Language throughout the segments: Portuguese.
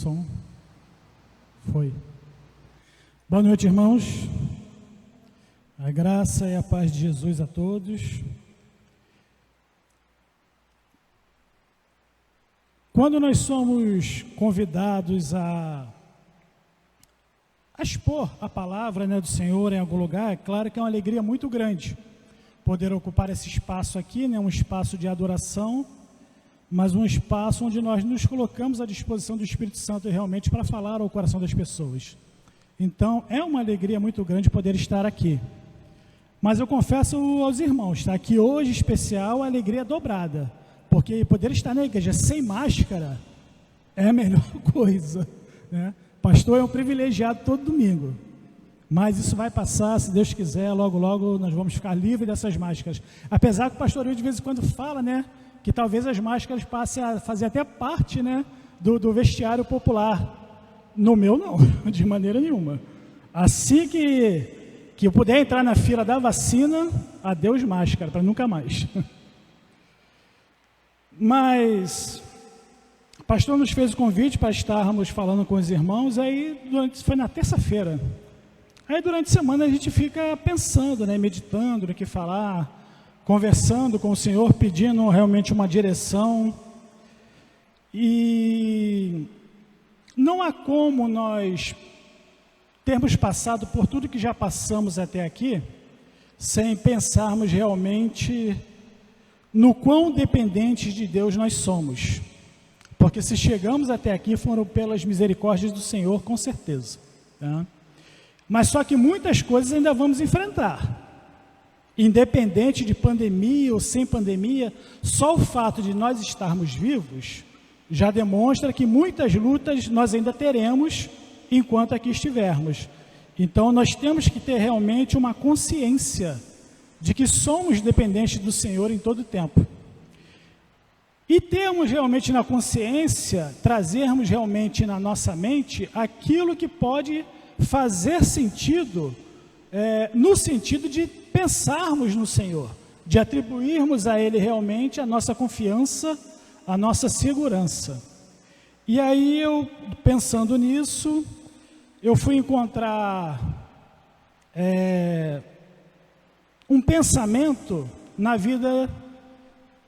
Som. Foi. Boa noite, irmãos. A graça e a paz de Jesus a todos. Quando nós somos convidados a expor a palavra, do Senhor em algum lugar, é claro que é uma alegria muito grande poder ocupar esse espaço aqui, um espaço de adoração, mas um espaço onde nós nos colocamos à disposição do Espírito Santo realmente para falar ao coração das pessoas. Então, é uma alegria muito grande poder estar aqui. Mas eu confesso aos irmãos, estar aqui hoje especial, a alegria é dobrada, porque poder estar na igreja sem máscara é a melhor coisa, Pastor é um privilegiado todo domingo, mas isso vai passar, se Deus quiser, logo, logo nós vamos ficar livres dessas máscaras. Apesar que o pastor de vez em quando fala, que talvez as máscaras passem a fazer até parte, do vestiário popular. No meu não, de maneira nenhuma. Assim que eu puder entrar na fila da vacina, adeus máscara, para nunca mais. Mas o pastor nos fez o convite para estarmos falando com os irmãos, aí foi na terça-feira. Aí durante a semana a gente fica pensando, meditando no que falar, conversando com o Senhor, pedindo realmente uma direção. E não há como nós termos passado por tudo que já passamos até aqui, sem pensarmos realmente no quão dependentes de Deus nós somos. Porque se chegamos até aqui, foram pelas misericórdias do Senhor, com certeza. Mas só que muitas coisas ainda vamos enfrentar. Independente de pandemia ou sem pandemia, só o fato de nós estarmos vivos já demonstra que muitas lutas nós ainda teremos enquanto aqui estivermos. Então nós temos que ter realmente uma consciência de que somos dependentes do Senhor em todo o tempo. E termos realmente na consciência, trazermos realmente na nossa mente aquilo que pode fazer sentido, no sentido de pensarmos no Senhor, de atribuirmos a Ele realmente a nossa confiança, a nossa segurança. E aí eu, pensando nisso, eu fui encontrar um pensamento na vida,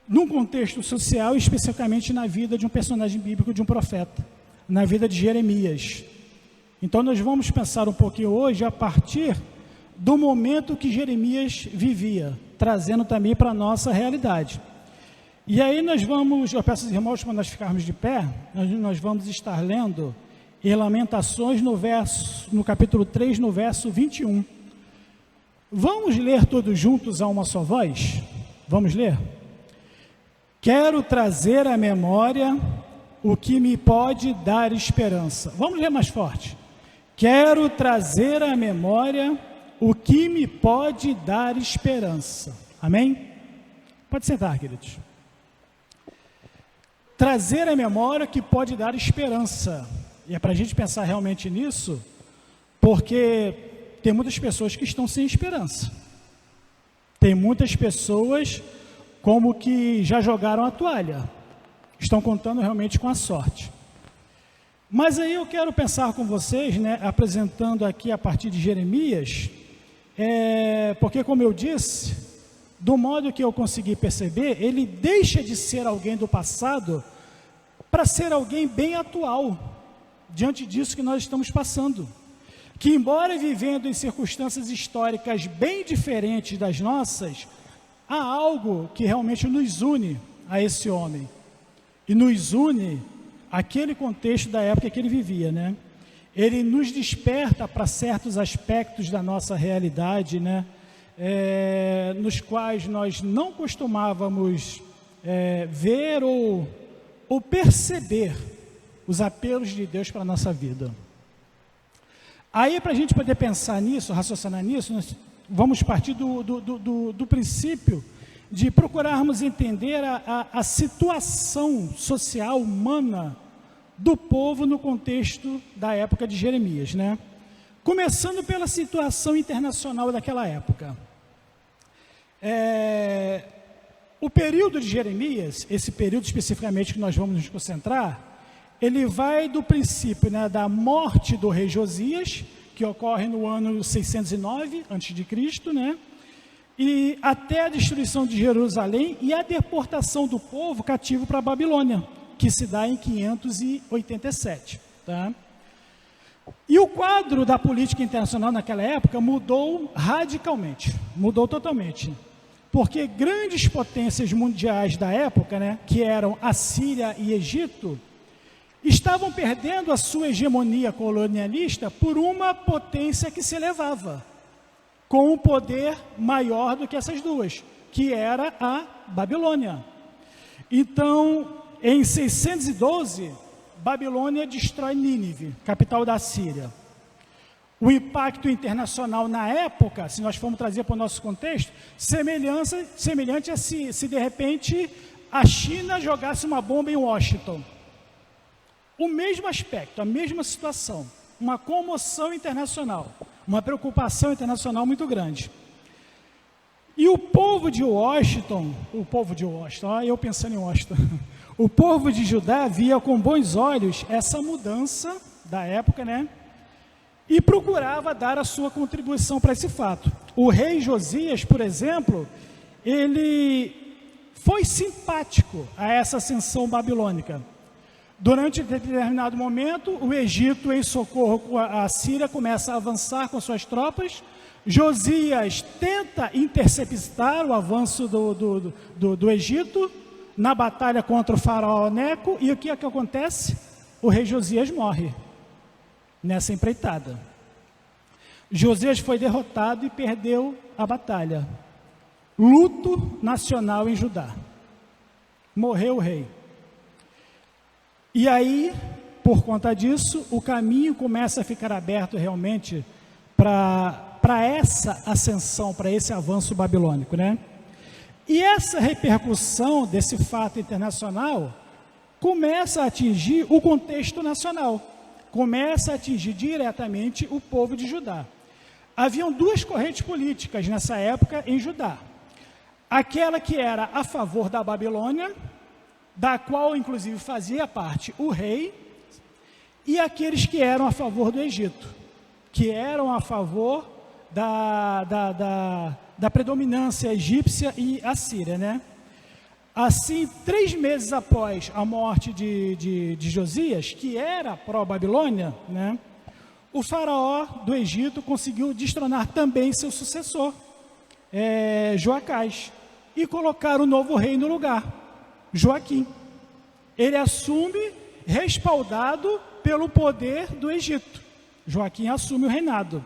num contexto social, especificamente na vida de um personagem bíblico, de um profeta, na vida de Jeremias. Então nós vamos pensar um pouquinho hoje a partir do momento que Jeremias vivia, trazendo também para a nossa realidade. E aí eu peço aos irmãos, para nós ficarmos de pé, nós vamos estar lendo em Lamentações no capítulo 3, no verso 21. Vamos ler todos juntos a uma só voz? Vamos ler? Quero trazer à memória o que me pode dar esperança. Vamos ler mais forte. Quero trazer à memória o que me pode dar esperança. Amém? Pode sentar, queridos. Trazer à memória o que pode dar esperança. E é para a gente pensar realmente nisso, porque tem muitas pessoas que estão sem esperança. Tem muitas pessoas como que já jogaram a toalha. Estão contando realmente com a sorte. Mas aí eu quero pensar com vocês, apresentando aqui a partir de Jeremias, porque como eu disse, do modo que eu consegui perceber, ele deixa de ser alguém do passado para ser alguém bem atual, diante disso que nós estamos passando. Que embora vivendo em circunstâncias históricas bem diferentes das nossas, há algo que realmente nos une a esse homem, e nos une aquele contexto da época que ele vivia, Ele nos desperta para certos aspectos da nossa realidade, nos quais nós não costumávamos ver ou perceber os apelos de Deus para a nossa vida. Aí, para a gente poder pensar nisso, raciocinar nisso, nós vamos partir do princípio de procurarmos entender a situação social humana do povo no contexto da época de Jeremias, Começando pela situação internacional daquela época. O período de Jeremias, esse período especificamente que nós vamos nos concentrar, ele vai do princípio, né, da morte do rei Josias, que ocorre no ano 609 a.C., né, e até a destruição de Jerusalém e a deportação do povo cativo para a Babilônia, que se dá em 587. Tá? E o quadro da política internacional naquela época mudou radicalmente, mudou totalmente. Porque grandes potências mundiais da época, né, que eram a Síria e Egito, estavam perdendo a sua hegemonia colonialista por uma potência que se elevava, com um poder maior do que essas duas, que era a Babilônia. Então, em 612, Babilônia destrói Nínive, capital da Síria. O impacto internacional na época, se nós formos trazer para o nosso contexto, semelhante a se de repente a China jogasse uma bomba em Washington. O mesmo aspecto, a mesma situação, uma comoção internacional, uma preocupação internacional muito grande. E o povo de Washington, eu pensando em Washington, o povo de Judá via com bons olhos essa mudança da época, né? E procurava dar a sua contribuição para esse fato. O rei Josias, por exemplo, ele foi simpático a essa ascensão babilônica. Durante determinado momento, o Egito, em socorro à Síria, começa a avançar com suas tropas. Josias tenta interceptar o avanço do Egito na batalha contra o faraó Neco, e o que é que acontece? O rei Josias morre nessa empreitada. Josias foi derrotado e perdeu a batalha. Luto nacional em Judá. Morreu o rei. E aí, por conta disso, o caminho começa a ficar aberto realmente para essa ascensão, para esse avanço babilônico, né? E essa repercussão desse fato internacional começa a atingir o contexto nacional, começa a atingir diretamente o povo de Judá. Haviam duas correntes políticas nessa época em Judá. Aquela que era a favor da Babilônia, da qual inclusive fazia parte o rei, e aqueles que eram a favor do Egito, que eram a favor da predominância egípcia e assíria, né? Assim, 3 meses após a morte de Josias, que era pró-Babilônia, né, o faraó do Egito conseguiu destronar também seu sucessor, Joacás, e colocar o novo rei no lugar, Joaquim. Ele assume respaldado pelo poder do Egito. Joaquim assume o reinado.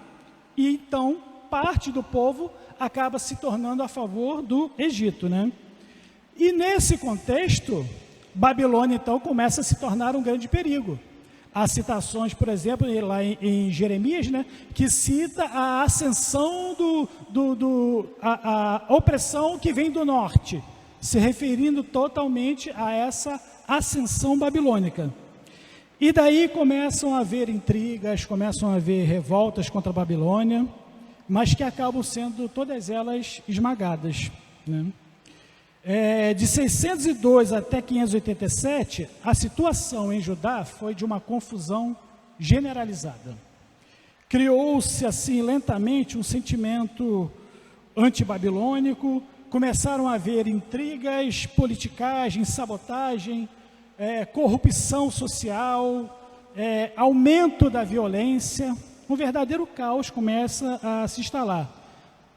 E então, parte do povo acaba se tornando a favor do Egito, né? E nesse contexto, Babilônia então começa a se tornar um grande perigo. Há citações, por exemplo, lá em Jeremias, né, que cita a ascensão a opressão que vem do norte, se referindo totalmente a essa ascensão babilônica. E daí começam a haver intrigas, começam a haver revoltas contra a Babilônia, mas que acabam sendo todas elas esmagadas, né? De 602 até 587, a situação em Judá foi de uma confusão generalizada. Criou-se assim lentamente um sentimento antibabilônico, começaram a haver intrigas, politicagem, sabotagem, corrupção social, aumento da violência. Um verdadeiro caos começa a se instalar.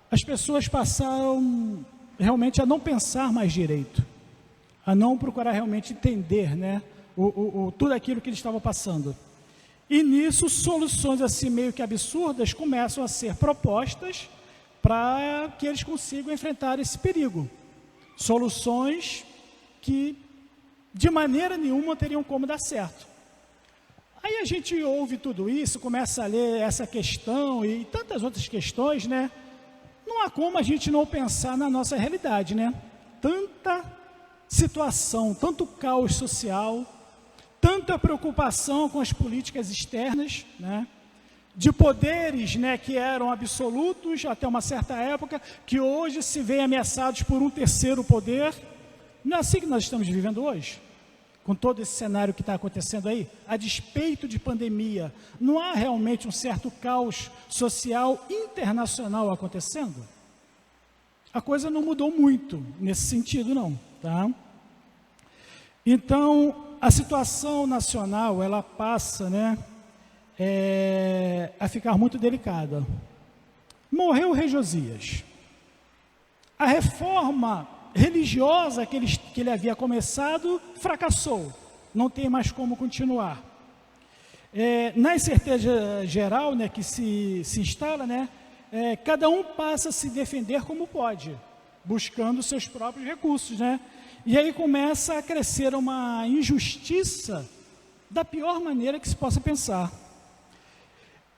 As pessoas passaram realmente a não pensar mais direito, a não procurar realmente entender, né, tudo aquilo que eles estavam passando. E nisso, soluções assim meio que absurdas começam a ser propostas para que eles consigam enfrentar esse perigo. Soluções que, de maneira nenhuma, teriam como dar certo. Aí a gente ouve tudo isso, começa a ler essa questão e tantas outras questões, né? Não há como a gente não pensar na nossa realidade, né? Tanta situação, tanto caos social, tanta preocupação com as políticas externas, né? De poderes, né, que eram absolutos até uma certa época, que hoje se veem ameaçados por um terceiro poder. Não é assim que nós estamos vivendo hoje? com todo esse cenário que está acontecendo aí, a despeito de pandemia, não há realmente um certo caos social internacional acontecendo? A coisa não mudou muito nesse sentido, não, tá? Então, a situação nacional, ela passa, né, a ficar muito delicada. Morreu o rei Josias. A reforma religiosa que ele havia começado fracassou, não tem mais como continuar. Na incerteza geral, né, que se instala, né, cada um passa a se defender como pode, buscando seus próprios recursos, né? E aí começa a crescer uma injustiça da pior maneira que se possa pensar.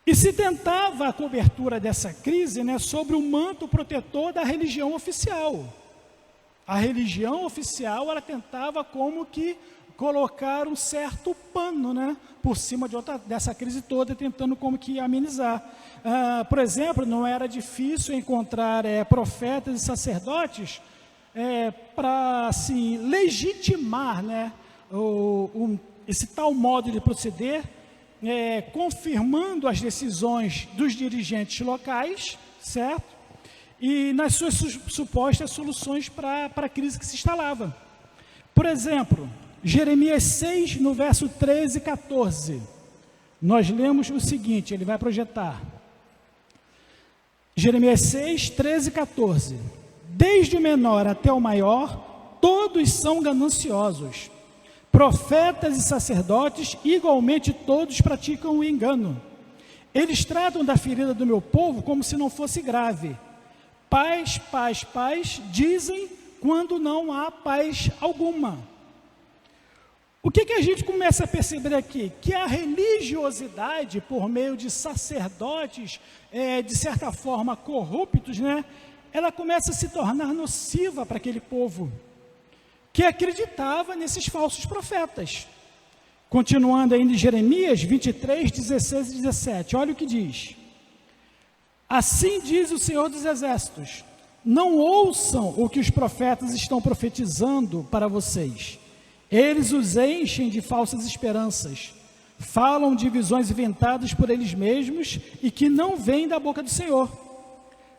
E se tentava a cobertura dessa crise, né, sobre o manto protetor da religião oficial. A religião oficial, ela tentava como que colocar um certo pano, né, por cima dessa crise toda, tentando como que amenizar. Por exemplo, não era difícil encontrar profetas e sacerdotes para assim, legitimar, né, esse tal modo de proceder, confirmando as decisões dos dirigentes locais, certo? E nas suas supostas soluções para a crise que se instalava. Por exemplo, Jeremias 6, no verso 13 e 14, nós lemos o seguinte, ele vai projetar. Jeremias 6, 13 e 14. Desde o menor até o maior, todos são gananciosos. Profetas e sacerdotes, igualmente todos praticam o engano. Eles tratam da ferida do meu povo como se não fosse grave. Paz, paz, paz, dizem quando não há paz alguma. O que a gente começa a perceber aqui? Que a religiosidade, por meio de sacerdotes, de certa forma corruptos, né, ela começa a se tornar nociva para aquele povo, que acreditava nesses falsos profetas. Continuando ainda em Jeremias 23, 16 e 17, olha o que diz. Assim diz o Senhor dos Exércitos, não ouçam o que os profetas estão profetizando para vocês. Eles os enchem de falsas esperanças, falam de visões inventadas por eles mesmos e que não vêm da boca do Senhor.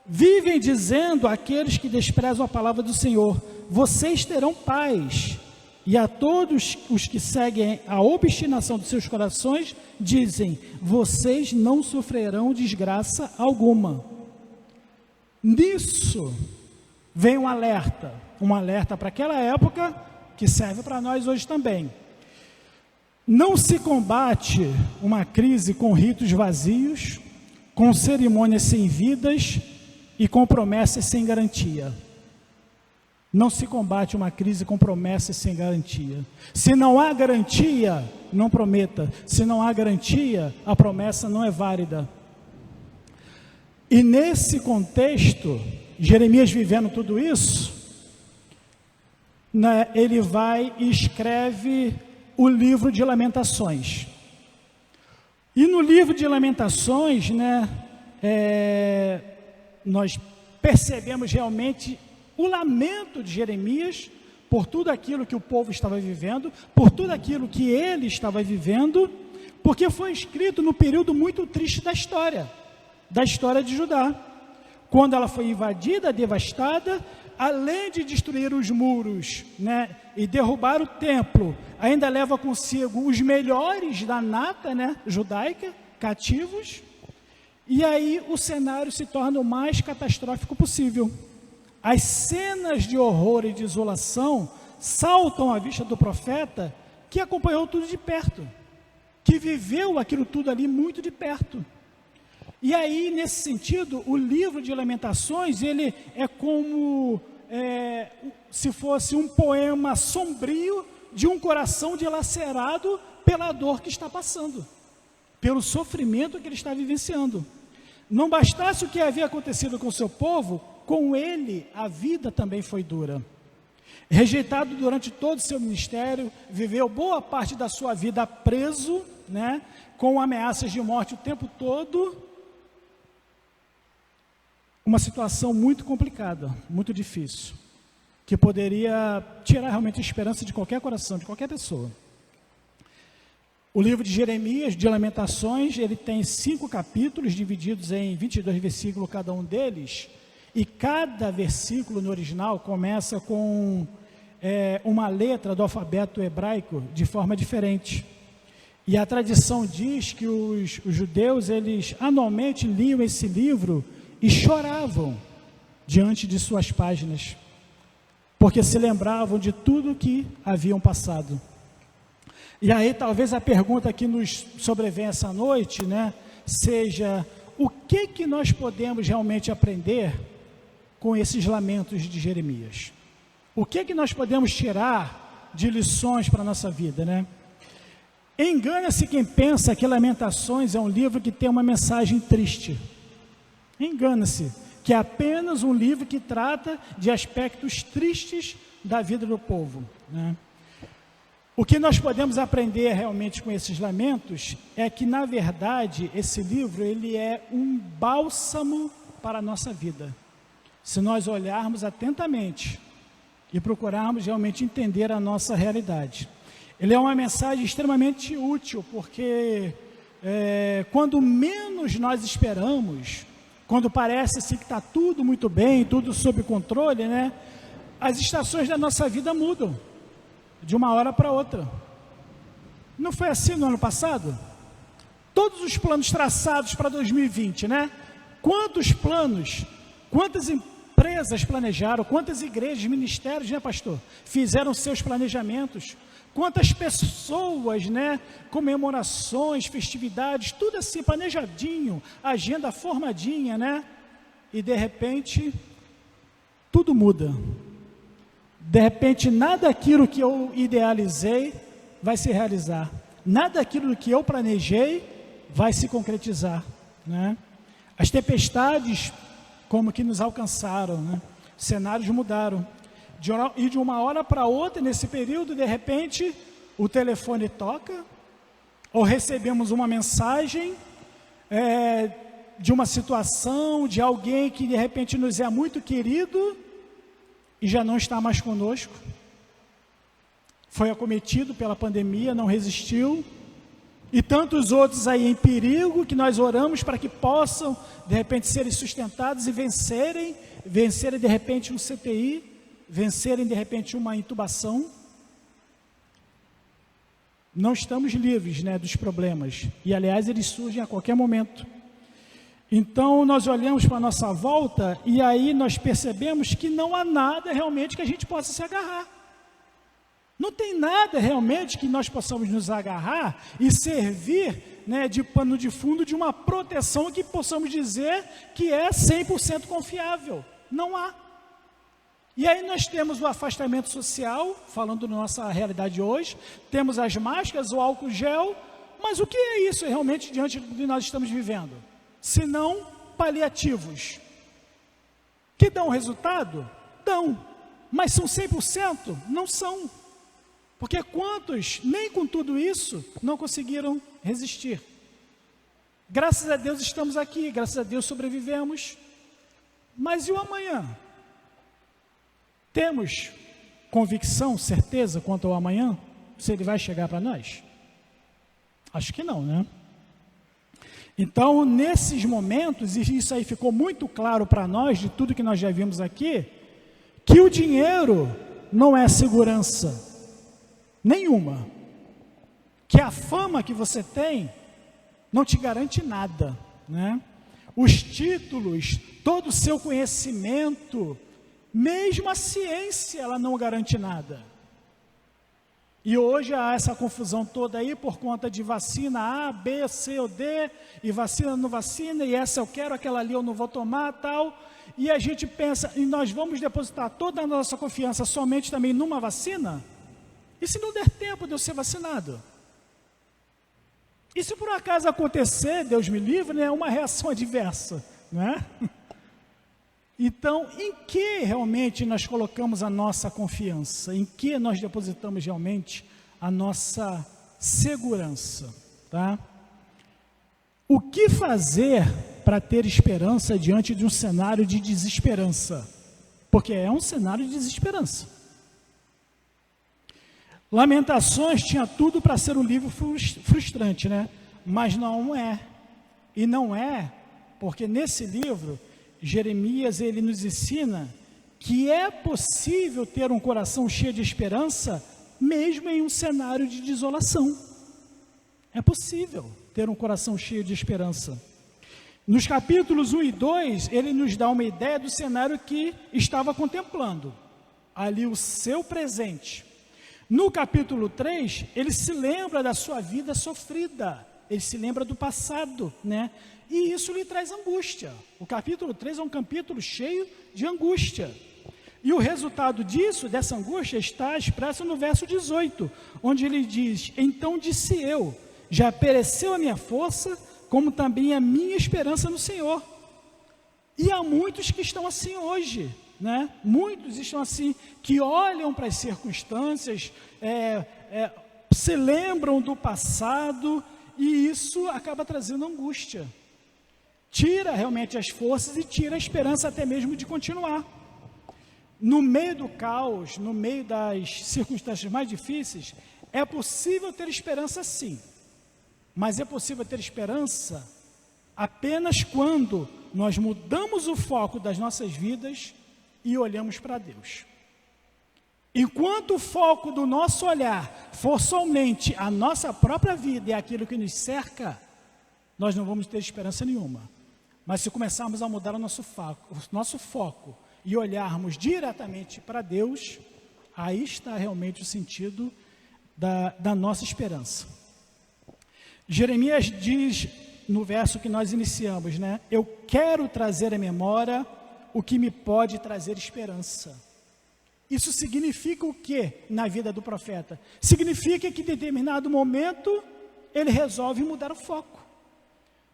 Vivem dizendo àqueles que desprezam a palavra do Senhor, vocês terão paz. E a todos os que seguem a obstinação de seus corações, dizem, vocês não sofrerão desgraça alguma. Nisso vem um alerta para aquela época, que serve para nós hoje também. Não se combate uma crise com ritos vazios, com cerimônias sem vidas e com promessas sem garantia. Não se combate uma crise com promessas sem garantia. Se não há garantia, não prometa. Se não há garantia, a promessa não é válida. E nesse contexto, Jeremias vivendo tudo isso, né, ele vai e escreve o livro de Lamentações. E no livro de Lamentações, né, nós percebemos realmente o lamento de Jeremias por tudo aquilo que o povo estava vivendo, por tudo aquilo que ele estava vivendo, porque foi escrito no período muito triste da história de Judá, quando ela foi invadida, devastada, além de destruir os muros, né, e derrubar o templo, ainda leva consigo os melhores da nata, né, judaica, cativos, e aí o cenário se torna o mais catastrófico possível. As cenas de horror e de isolação saltam à vista do profeta, que acompanhou tudo de perto, que viveu aquilo tudo ali muito de perto. E aí, nesse sentido, o livro de Lamentações, ele é como se fosse um poema sombrio de um coração dilacerado pela dor que está passando, pelo sofrimento que ele está vivenciando. Não bastasse o que havia acontecido com o seu povo, com ele a vida também foi dura. Rejeitado durante todo o seu ministério, viveu boa parte da sua vida preso, né, com ameaças de morte o tempo todo. Uma situação muito complicada, muito difícil. que poderia tirar realmente a esperança de qualquer coração, de qualquer pessoa. O livro de Jeremias, de Lamentações, ele tem 5 capítulos, divididos em 22 versículos cada um deles, e cada versículo no original começa com uma letra do alfabeto hebraico de forma diferente. E a tradição diz que os judeus, eles anualmente liam esse livro e choravam diante de suas páginas, porque se lembravam de tudo que haviam passado. E aí talvez a pergunta que nos sobrevém essa noite, né, seja: o que nós podemos realmente aprender com esses lamentos de Jeremias? O que nós podemos tirar de lições para a nossa vida, né? Engana-se quem pensa que Lamentações é um livro que tem uma mensagem triste. Engana-se que é apenas um livro que trata de aspectos tristes da vida do povo, né? O que nós podemos aprender realmente com esses lamentos é que, na verdade, esse livro ele é um bálsamo para a nossa vida. Se nós olharmos atentamente e procurarmos realmente entender a nossa realidade. Ele é uma mensagem extremamente útil, porque quando menos nós esperamos, quando parece assim que está tudo muito bem, tudo sob controle, né, as estações da nossa vida mudam de uma hora para outra. Não foi assim no ano passado? Todos os planos traçados para 2020, né? Quantos planos, quantas empresas planejaram, quantas igrejas, ministérios, né, pastor, fizeram seus planejamentos, quantas pessoas, né, comemorações, festividades, tudo assim planejadinho, agenda formadinha, né? E de repente tudo muda. De repente, nada daquilo que eu idealizei vai se realizar. Nada daquilo que eu planejei vai se concretizar, né? As tempestades, como que nos alcançaram, né? Cenários mudaram. E de uma hora para outra, nesse período, de repente, o telefone toca, ou recebemos uma mensagem de uma situação, de alguém que de repente nos é muito querido, e já não está mais conosco, foi acometido pela pandemia, não resistiu, e tantos outros aí em perigo, que nós oramos para que possam, de repente, serem sustentados e vencerem de repente um CTI, vencerem de repente uma intubação. Não estamos livres, né, dos problemas, e aliás eles surgem a qualquer momento. Então, nós olhamos para a nossa volta e aí nós percebemos que não há nada realmente que a gente possa se agarrar. Não tem nada realmente que nós possamos nos agarrar e servir, né, de pano de fundo, de uma proteção que possamos dizer que é 100% confiável. Não há. E aí nós temos o afastamento social, falando da nossa realidade hoje, temos as máscaras, o álcool gel, mas o que é isso realmente diante do que nós estamos vivendo? Senão paliativos, que dão resultado? Dão, mas são 100%? Não são, porque quantos, nem com tudo isso, não conseguiram resistir? Graças a Deus estamos aqui, graças a Deus sobrevivemos, mas e o amanhã? Temos convicção, certeza quanto ao amanhã? Se ele vai chegar para nós? Acho que não, né? Então, nesses momentos, e isso aí ficou muito claro para nós, de tudo que nós já vimos aqui, que o dinheiro não é segurança nenhuma, que a fama que você tem não te garante nada, né? Os títulos, todo o seu conhecimento, mesmo a ciência, ela não garante nada. E hoje há essa confusão toda aí por conta de vacina A, B, C ou D, e vacina não vacina, e essa eu quero, aquela ali eu não vou tomar, tal. E a gente pensa, e nós vamos depositar toda a nossa confiança somente também numa vacina? E se não der tempo de eu ser vacinado? E se por acaso acontecer, Deus me livre, né, uma reação adversa, né? Então, em que realmente nós colocamos a nossa confiança? Em que nós depositamos realmente a nossa segurança? Tá? O que fazer para ter esperança diante de um cenário de desesperança? porque é um cenário de desesperança. Lamentações tinha tudo para ser um livro frustrante, né? Mas não é. E não é, porque nesse livro, Jeremias, ele nos ensina que é possível ter um coração cheio de esperança, mesmo em um cenário de desolação. É possível ter um coração cheio de esperança. Nos capítulos 1 e 2, ele nos dá uma ideia do cenário que estava contemplando. Ali o seu presente. No capítulo 3, ele se lembra da sua vida sofrida. Ele se lembra do passado, né? E isso lhe traz angústia. O capítulo 3 é um capítulo cheio de angústia. E o resultado disso, dessa angústia, está expresso no verso 18, onde ele diz: então disse eu, já pereceu a minha força, como também a minha esperança no Senhor. E há muitos que estão assim hoje, né? Muitos estão assim, que olham para as circunstâncias, se lembram do passado, e isso acaba trazendo angústia. Tira realmente as forças e tira a esperança até mesmo de continuar. No meio do caos, no meio das circunstâncias mais difíceis, é possível ter esperança sim, mas é possível ter esperança apenas quando nós mudamos o foco das nossas vidas e olhamos para Deus. Enquanto o foco do nosso olhar for somente a nossa própria vida e aquilo que nos cerca, nós não vamos ter esperança nenhuma. Mas se começarmos a mudar o nosso foco e olharmos diretamente para Deus, aí está realmente o sentido da nossa esperança. Jeremias diz no verso que nós iniciamos, né? Eu quero trazer à memória o que me pode trazer esperança. Isso significa o que na vida do profeta? Significa que em determinado momento ele resolve mudar o foco.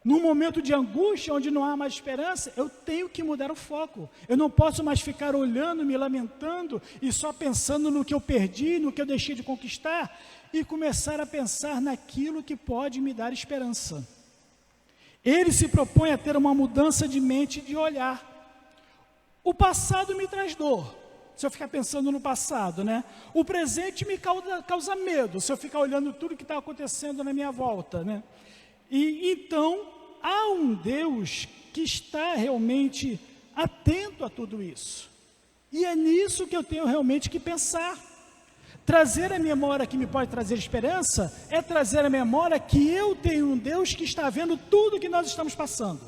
Num momento de angústia, onde não há mais esperança, eu tenho que mudar o foco. Eu não posso mais ficar olhando, me lamentando e só pensando no que eu perdi, no que eu deixei de conquistar, e começar a pensar naquilo que pode me dar esperança. Ele se propõe a ter uma mudança de mente e de olhar. O passado me traz dor, se eu ficar pensando no passado, né? O presente me causa medo, se eu ficar olhando tudo que está acontecendo na minha volta, né? E então, há um Deus que está realmente atento a tudo isso. E é nisso que eu tenho realmente que pensar. Trazer a memória que me pode trazer esperança é trazer a memória que eu tenho um Deus que está vendo tudo que nós estamos passando.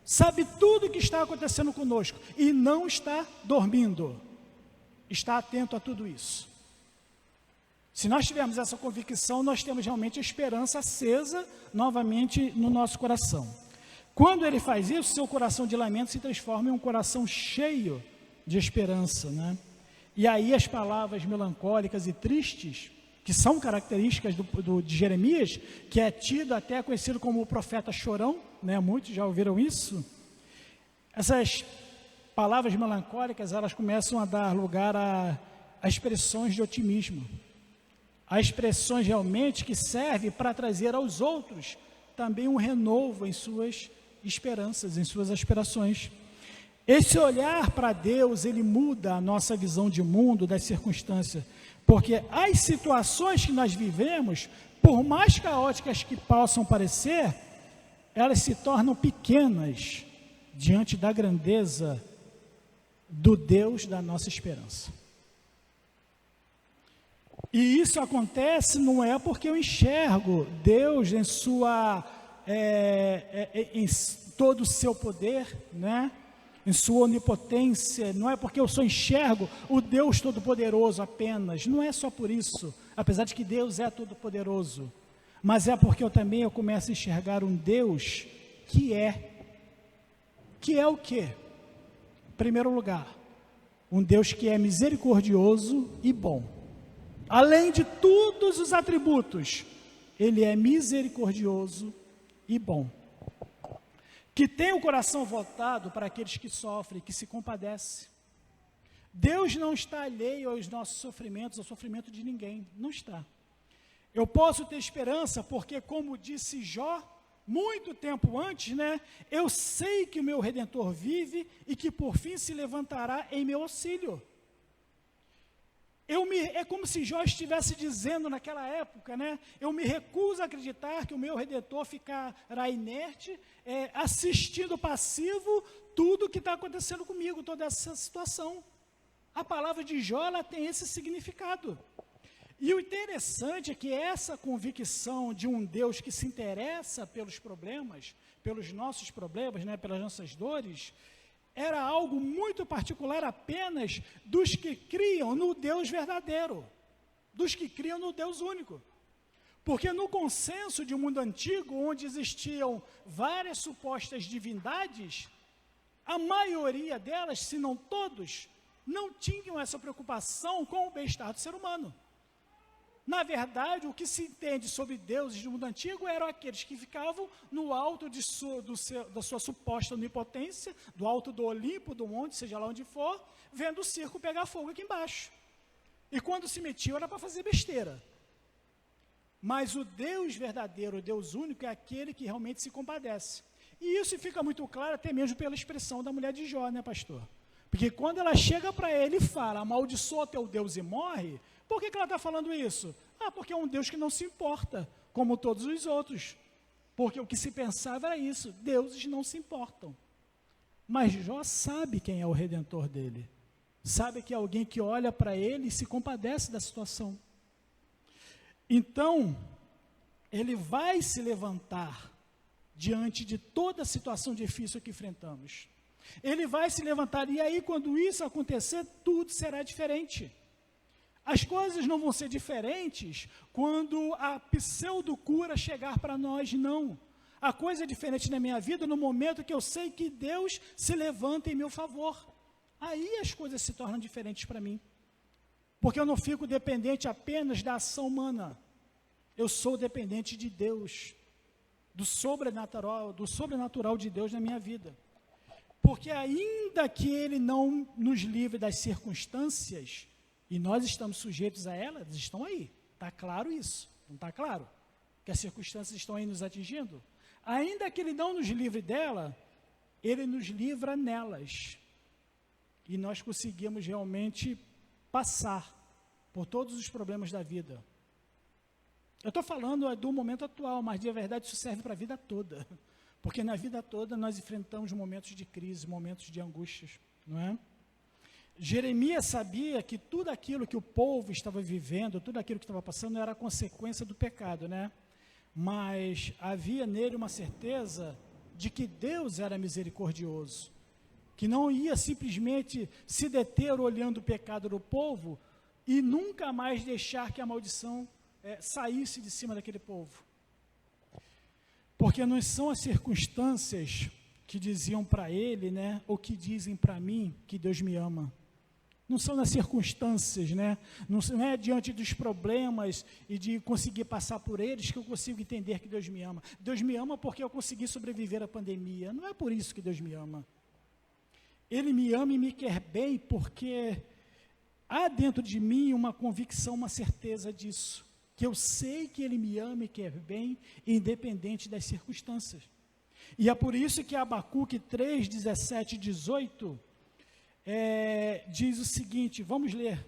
Sabe tudo o que está acontecendo conosco e não está dormindo. Está atento a tudo isso. Se nós tivermos essa convicção, nós temos realmente a esperança acesa novamente no nosso coração. Quando ele faz isso, seu coração de lamento se transforma em um coração cheio de esperança, né? E aí as palavras melancólicas e tristes, que são características de Jeremias, que é tido até conhecido como o profeta chorão, né? Muitos já ouviram isso. Essas palavras melancólicas, elas começam a dar lugar a expressões de otimismo. Há expressões realmente que servem para trazer aos outros também um renovo em suas esperanças, em suas aspirações. Esse olhar para Deus, ele muda a nossa visão de mundo, das circunstâncias, porque as situações que nós vivemos, por mais caóticas que possam parecer, elas se tornam pequenas diante da grandeza do Deus da nossa esperança. E isso acontece não é porque eu enxergo Deus em em todo o seu poder, né? Em sua onipotência, não é porque eu só enxergo o Deus Todo-Poderoso apenas, não é só por isso, apesar de que Deus é Todo-Poderoso, mas é porque eu começo a enxergar um Deus que é o quê? Em primeiro lugar, um Deus que é misericordioso e bom. Além de todos os atributos, ele é misericordioso e bom. Que tem o coração voltado para aqueles que sofrem, que se compadecem. Deus não está alheio aos nossos sofrimentos, ao sofrimento de ninguém, não está. Eu posso ter esperança porque, como disse Jó, muito tempo antes, né? Eu sei que o meu Redentor vive e que por fim se levantará em meu auxílio. É como se Jó estivesse dizendo naquela época, né? Eu me recuso a acreditar que o meu Redentor ficará inerte, assistindo passivo tudo que está acontecendo comigo, toda essa situação. A palavra de Jó, ela tem esse significado. E o interessante é que essa convicção de um Deus que se interessa pelos problemas, pelos nossos problemas, né, pelas nossas dores, era algo muito particular apenas dos que criam no Deus verdadeiro, dos que criam no Deus único. Porque no consenso de um mundo antigo, onde existiam várias supostas divindades, a maioria delas, se não todos, não tinham essa preocupação com o bem-estar do ser humano. Na verdade, o que se entende sobre deuses do mundo antigo eram aqueles que ficavam no alto da sua suposta onipotência, do alto do Olimpo, do monte, seja lá onde for, vendo o circo pegar fogo aqui embaixo. E quando se metiam era para fazer besteira. Mas o Deus verdadeiro, o Deus único, é aquele que realmente se compadece. E isso fica muito claro até mesmo pela expressão da mulher de Jó, né, pastor? Porque quando ela chega para ele e fala, amaldiçoa teu Deus e morre, por que ela está falando isso? Porque é um Deus que não se importa, como todos os outros. Porque o que se pensava era isso, deuses não se importam. Mas Jó sabe quem é o Redentor dele. Sabe que é alguém que olha para ele e se compadece da situação. Então, ele vai se levantar diante de toda a situação difícil que enfrentamos. Ele vai se levantar, e aí quando isso acontecer, tudo será diferente. As coisas não vão ser diferentes quando a pseudo-cura chegar para nós, não. A coisa é diferente na minha vida no momento que eu sei que Deus se levanta em meu favor. Aí as coisas se tornam diferentes para mim. Porque eu não fico dependente apenas da ação humana. Eu sou dependente de Deus, do sobrenatural de Deus na minha vida. Porque ainda que Ele não nos livre das circunstâncias, e nós estamos sujeitos a elas, estão aí. Está claro isso? Não está claro? Que as circunstâncias estão aí nos atingindo? Ainda que Ele não nos livre dela, Ele nos livra nelas. E nós conseguimos realmente passar por todos os problemas da vida. Eu estou falando do momento atual, mas de verdade isso serve para a vida toda. Porque na vida toda nós enfrentamos momentos de crise, momentos de angústias, não é? Jeremias sabia que tudo aquilo que o povo estava vivendo, tudo aquilo que estava passando era a consequência do pecado, né? Mas havia nele uma certeza de que Deus era misericordioso, que não ia simplesmente se deter olhando o pecado do povo e nunca mais deixar que a maldição saísse de cima daquele povo. Porque não são as circunstâncias que diziam para ele, né, ou que dizem para mim que Deus me ama. Não são nas circunstâncias, né? Não é diante dos problemas e de conseguir passar por eles que eu consigo entender que Deus me ama. Deus me ama porque eu consegui sobreviver à pandemia. Não é por isso que Deus me ama. Ele me ama e me quer bem porque há dentro de mim uma convicção, uma certeza disso. Que eu sei que Ele me ama e quer bem, independente das circunstâncias. E é por isso que Abacuque 3, 17 e 18... diz o seguinte, vamos ler.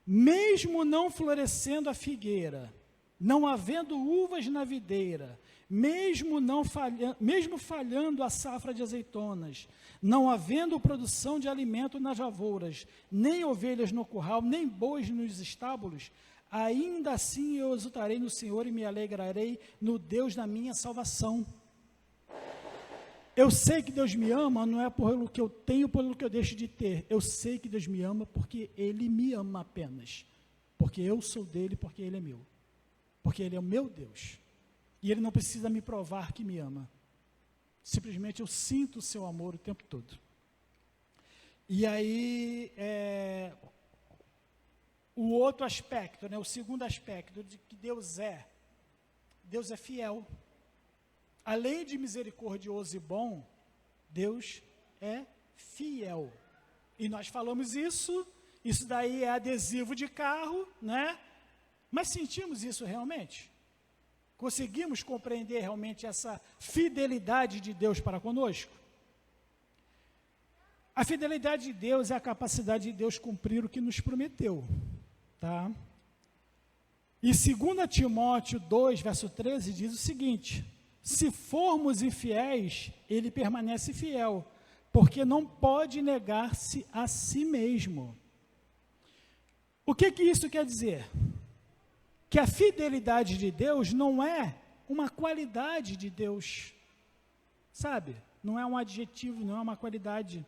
Mesmo não florescendo a figueira, não havendo uvas na videira, mesmo falhando a safra de azeitonas, não havendo produção de alimento nas lavouras, nem ovelhas no curral, nem bois nos estábulos, ainda assim eu exultarei no Senhor e me alegrarei no Deus da minha salvação. Eu sei que Deus me ama, não é pelo que eu tenho, pelo que eu deixo de ter. Eu sei que Deus me ama porque Ele me ama apenas. Porque eu sou dele, porque Ele é meu. Porque Ele é o meu Deus. E Ele não precisa me provar que me ama. Simplesmente eu sinto o seu amor o tempo todo. E aí, o outro aspecto, né, o segundo aspecto de que Deus é fiel. Além de misericordioso e bom, Deus é fiel. E nós falamos isso daí é adesivo de carro, né? Mas sentimos isso realmente? Conseguimos compreender realmente essa fidelidade de Deus para conosco? A fidelidade de Deus é a capacidade de Deus cumprir o que nos prometeu, tá? E 2 Timóteo 2, verso 13, diz o seguinte: se formos infiéis, ele permanece fiel, porque não pode negar-se a si mesmo. O que isso quer dizer? Que a fidelidade de Deus não é uma qualidade de Deus, sabe? Não é um adjetivo, não é uma qualidade.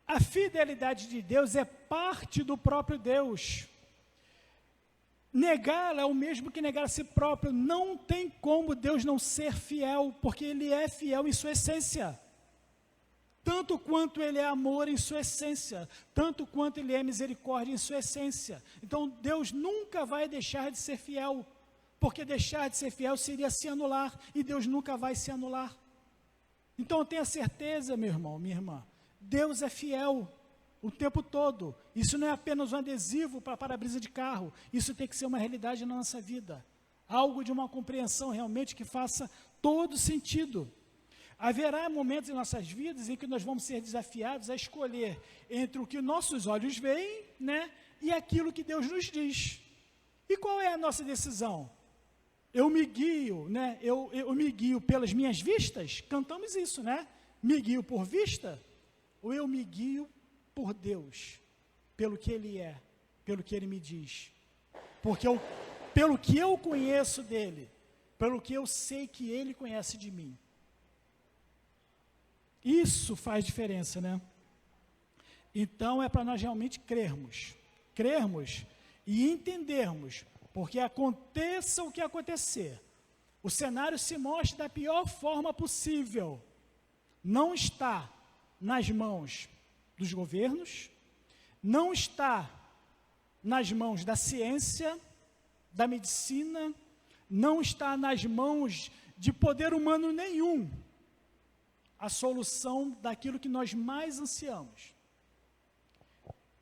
A fidelidade de Deus é parte do próprio Deus. Negá-la é o mesmo que negar a si próprio. Não tem como Deus não ser fiel, porque Ele é fiel em sua essência. Tanto quanto Ele é amor em sua essência, tanto quanto Ele é misericórdia em sua essência. Então, Deus nunca vai deixar de ser fiel, porque deixar de ser fiel seria se anular, e Deus nunca vai se anular. Então, tenha certeza, meu irmão, minha irmã, Deus é fiel o tempo todo. Isso não é apenas um adesivo para para-brisa de carro, isso tem que ser uma realidade na nossa vida. Algo de uma compreensão realmente que faça todo sentido. Haverá momentos em nossas vidas em que nós vamos ser desafiados a escolher entre o que nossos olhos veem, né, e aquilo que Deus nos diz. E qual é a nossa decisão? Eu me guio, né, eu me guio pelas minhas vistas? Cantamos isso, né? Me guio por vista? Ou eu me guio por Deus, pelo que Ele é, pelo que Ele me diz? Porque pelo que eu conheço dEle, pelo que eu sei que Ele conhece de mim. Isso faz diferença, né? Então, é para nós realmente crermos e entendermos, porque aconteça o que acontecer, o cenário se mostre da pior forma possível, não está nas mãos dos governos, não está nas mãos da ciência, da medicina, não está nas mãos de poder humano nenhum, a solução daquilo que nós mais ansiamos.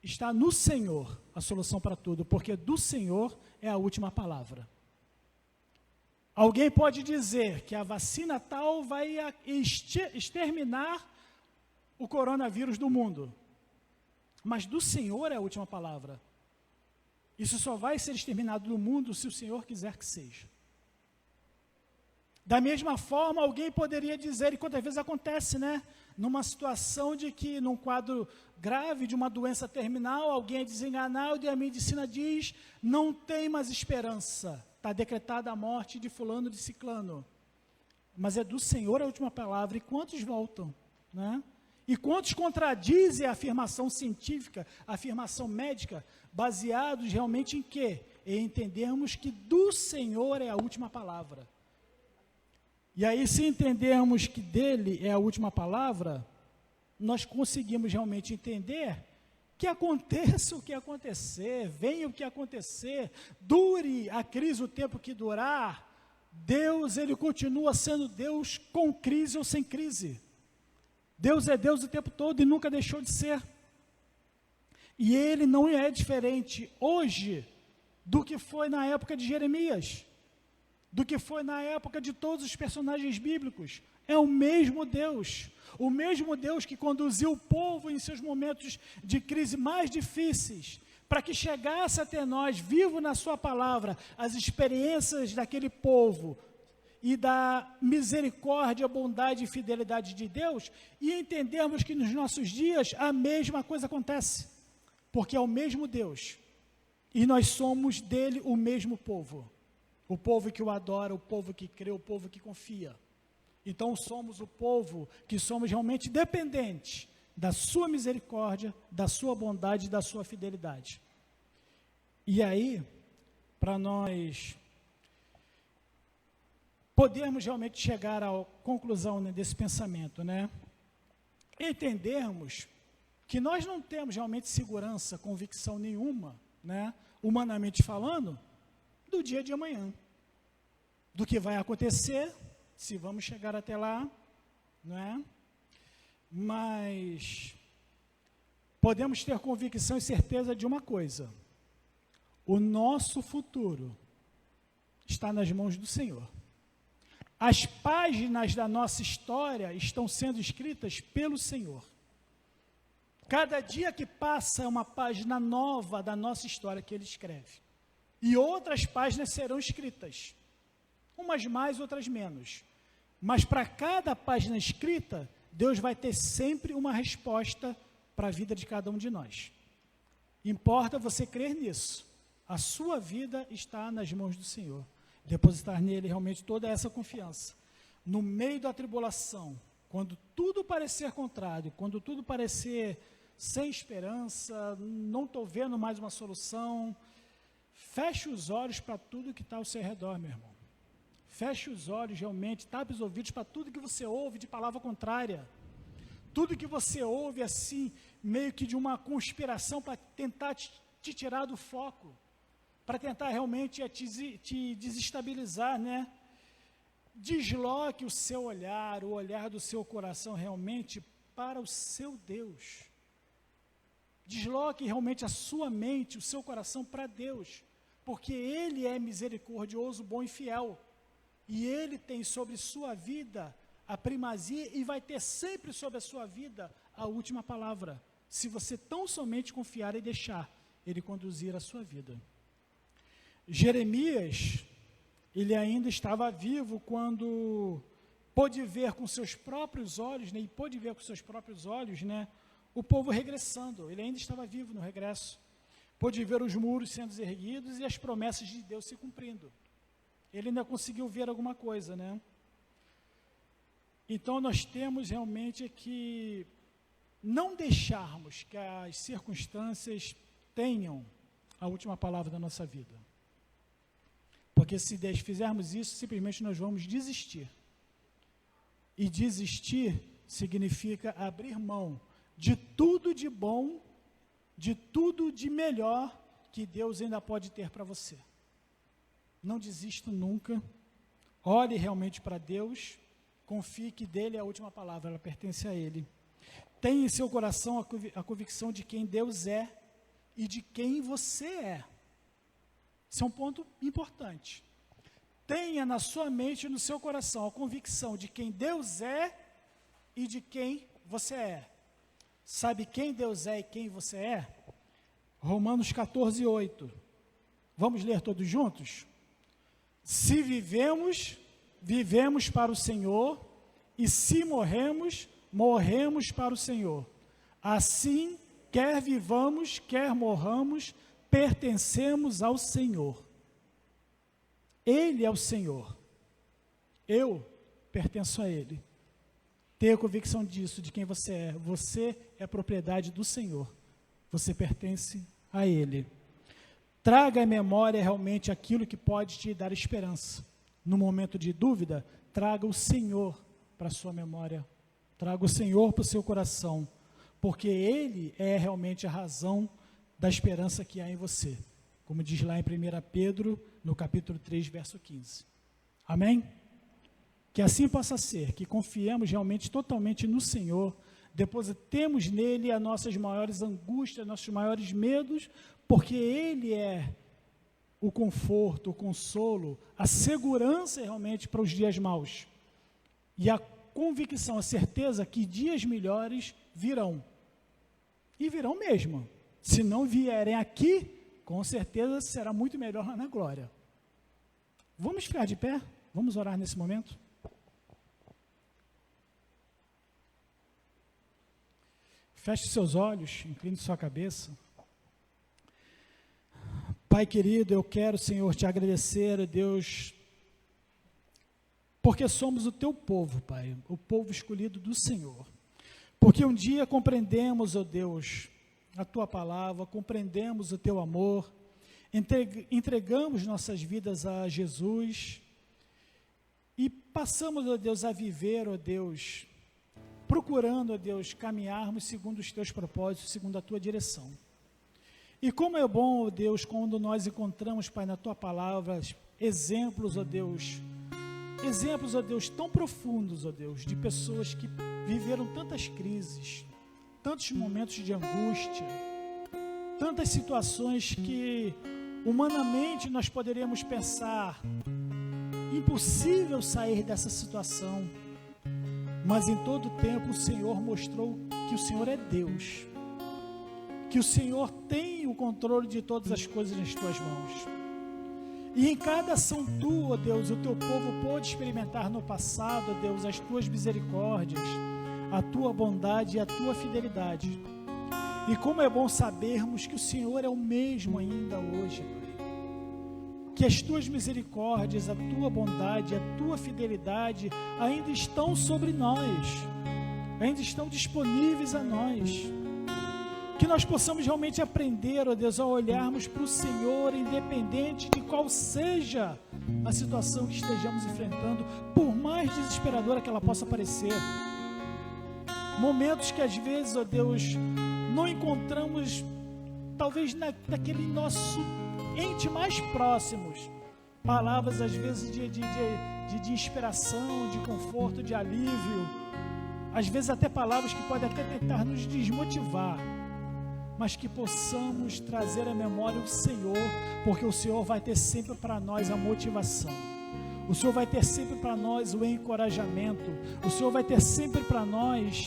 Está no Senhor a solução para tudo, porque do Senhor é a última palavra. Alguém pode dizer que a vacina tal vai exterminar o coronavírus do mundo, mas do Senhor é a última palavra. Isso só vai ser exterminado do mundo se o Senhor quiser que seja. Da mesma forma, alguém poderia dizer, e quantas vezes acontece, né? Numa situação de que, num quadro grave de uma doença terminal, alguém é desenganado e a medicina diz, não tem mais esperança, está decretada a morte de fulano, de ciclano. Mas é do Senhor a última palavra, e quantos voltam, né? E quantos contradizem a afirmação científica, a afirmação médica, baseados realmente em quê? Em entendermos que do Senhor é a última palavra. E aí, se entendermos que dele é a última palavra, nós conseguimos realmente entender que aconteça o que acontecer, venha o que acontecer, dure a crise o tempo que durar, Deus, Ele continua sendo Deus com crise ou sem crise. Deus é Deus o tempo todo e nunca deixou de ser. E Ele não é diferente hoje do que foi na época de Jeremias, do que foi na época de todos os personagens bíblicos. É o mesmo Deus que conduziu o povo em seus momentos de crise mais difíceis, para que chegasse até nós, vivo na sua palavra, as experiências daquele povo, e da misericórdia, bondade e fidelidade de Deus, e entendermos que nos nossos dias a mesma coisa acontece, porque é o mesmo Deus, e nós somos dele o mesmo povo. O povo que o adora, o povo que crê, o povo que confia. Então somos o povo que somos realmente dependentes da sua misericórdia, da sua bondade e da sua fidelidade. E aí, para nós podermos realmente chegar à conclusão, né, desse pensamento, né, entendermos que nós não temos realmente segurança, convicção nenhuma, né, humanamente falando, do dia de amanhã, do que vai acontecer, se vamos chegar até lá, não é? Mas podemos ter convicção e certeza de uma coisa: o nosso futuro está nas mãos do Senhor. As páginas da nossa história estão sendo escritas pelo Senhor. Cada dia que passa é uma página nova da nossa história que Ele escreve. E outras páginas serão escritas. Umas mais, outras menos. Mas para cada página escrita, Deus vai ter sempre uma resposta para a vida de cada um de nós. Importa você crer nisso. A sua vida está nas mãos do Senhor. Depositar nele realmente toda essa confiança. No meio da tribulação, quando tudo parecer contrário, quando tudo parecer sem esperança, não estou vendo mais uma solução, feche os olhos para tudo que está ao seu redor, meu irmão. Feche os olhos realmente, tape os ouvidos para tudo que você ouve de palavra contrária. Tudo que você ouve assim, meio que de uma conspiração para tentar te tirar do foco, para tentar realmente te desestabilizar, né? Desloque o seu olhar, o olhar do seu coração realmente para o seu Deus. Desloque realmente a sua mente, o seu coração para Deus, porque Ele é misericordioso, bom e fiel. E Ele tem sobre sua vida a primazia e vai ter sempre sobre a sua vida a última palavra, se você tão somente confiar e deixar Ele conduzir a sua vida. Jeremias, ele ainda estava vivo quando pôde ver com seus próprios olhos, né, o povo regressando. Ele ainda estava vivo no regresso. Pôde ver os muros sendo erguidos e as promessas de Deus se cumprindo. Ele ainda conseguiu ver alguma coisa, né? Então, nós temos realmente que não deixarmos que as circunstâncias tenham a última palavra da nossa vida. Porque se fizermos isso, simplesmente nós vamos desistir. E desistir significa abrir mão de tudo de bom, de tudo de melhor que Deus ainda pode ter para você. Não desista nunca. Olhe realmente para Deus. Confie que dele é a última palavra, ela pertence a Ele. Tenha em seu coração a convicção de quem Deus é e de quem você é. Esse é um ponto importante. Tenha na sua mente e no seu coração a convicção de quem Deus é e de quem você é. Sabe quem Deus é e quem você é? Romanos 14, 8. Vamos ler todos juntos? Se vivemos, vivemos para o Senhor, e se morremos, morremos para o Senhor. Assim, quer vivamos, quer morramos, pertencemos ao Senhor. Ele é o Senhor. Eu pertenço a Ele. Tenha convicção disso, de quem você é. Você é propriedade do Senhor. Você pertence a Ele. Traga à memória realmente aquilo que pode te dar esperança. No momento de dúvida, traga o Senhor para a sua memória. Traga o Senhor para o seu coração. Porque Ele é realmente a razão da esperança que há em você. Como diz lá em 1 Pedro, no capítulo 3, verso 15. Amém? Que assim possa ser, que confiemos realmente totalmente no Senhor, depositemos nele as nossas maiores angústias, nossos maiores medos, porque Ele é o conforto, o consolo, a segurança realmente para os dias maus. E a convicção, a certeza que dias melhores virão. E virão mesmo. Se não vierem aqui, com certeza será muito melhor lá na glória. Vamos ficar de pé? Vamos orar nesse momento? Feche seus olhos, incline sua cabeça. Pai querido, eu quero, Senhor, te agradecer, Deus, porque somos o teu povo, Pai, o povo escolhido do Senhor. Porque um dia compreendemos, ó Deus, a tua palavra, compreendemos o teu amor, entregamos nossas vidas a Jesus e passamos, ó Deus, a viver, ó Deus, procurando, ó Deus, caminharmos segundo os teus propósitos, segundo a tua direção. E como é bom, ó Deus, quando nós encontramos, Pai, na tua palavra, exemplos, ó Deus, tão profundos, ó Deus, de pessoas que viveram tantas crises, tantos momentos de angústia, tantas situações que humanamente nós poderíamos pensar, impossível sair dessa situação. Mas em todo tempo o Senhor mostrou que o Senhor é Deus, que o Senhor tem o controle de todas as coisas nas tuas mãos. E em cada ação tua, Deus, o teu povo pôde experimentar no passado, Deus, as tuas misericórdias, a tua bondade e a tua fidelidade. E como é bom sabermos que o Senhor é o mesmo ainda hoje, Pai. Que as tuas misericórdias, a tua bondade, a tua fidelidade ainda estão sobre nós, ainda estão disponíveis a nós. Que nós possamos realmente aprender, ó Deus, a olharmos para o Senhor, independente de qual seja a situação que estejamos enfrentando, por mais desesperadora que ela possa parecer. Momentos que às vezes, ó Deus, não encontramos, talvez naquele nosso ente mais próximos, palavras às vezes de inspiração, de conforto, de alívio, às vezes até palavras que podem até tentar nos desmotivar, mas que possamos trazer à memória o Senhor, porque o Senhor vai ter sempre para nós a motivação, o Senhor vai ter sempre para nós o encorajamento, o Senhor vai ter sempre para nós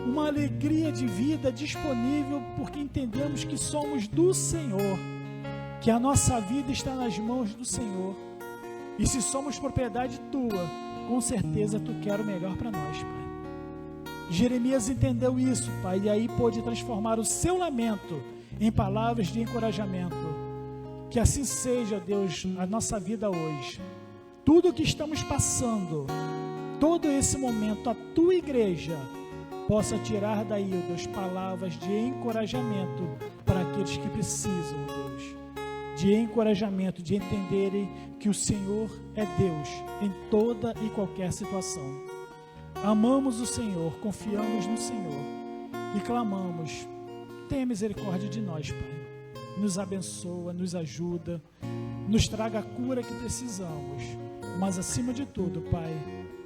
uma alegria de vida disponível, porque entendemos que somos do Senhor, que a nossa vida está nas mãos do Senhor, e se somos propriedade tua, com certeza tu quer o melhor para nós, Pai. Jeremias entendeu isso, Pai, e aí pôde transformar o seu lamento em palavras de encorajamento. Que assim seja, Deus, a nossa vida hoje. Tudo o que estamos passando, todo esse momento, a tua igreja possa tirar daí, ó Deus, palavras de encorajamento para aqueles que precisam, Deus, de encorajamento, de entenderem que o Senhor é Deus em toda e qualquer situação. Amamos o Senhor, confiamos no Senhor e clamamos: tenha misericórdia de nós, Pai. Nos abençoa, nos ajuda, nos traga a cura que precisamos, mas acima de tudo, Pai,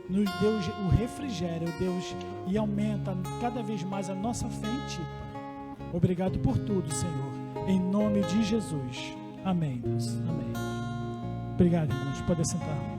nos dê o refrigério, Deus, e aumenta cada vez mais a nossa fé em Ti, Pai. Obrigado por tudo, Senhor, em nome de Jesus. Amém. Amém. Obrigado, irmãos. Pode sentar.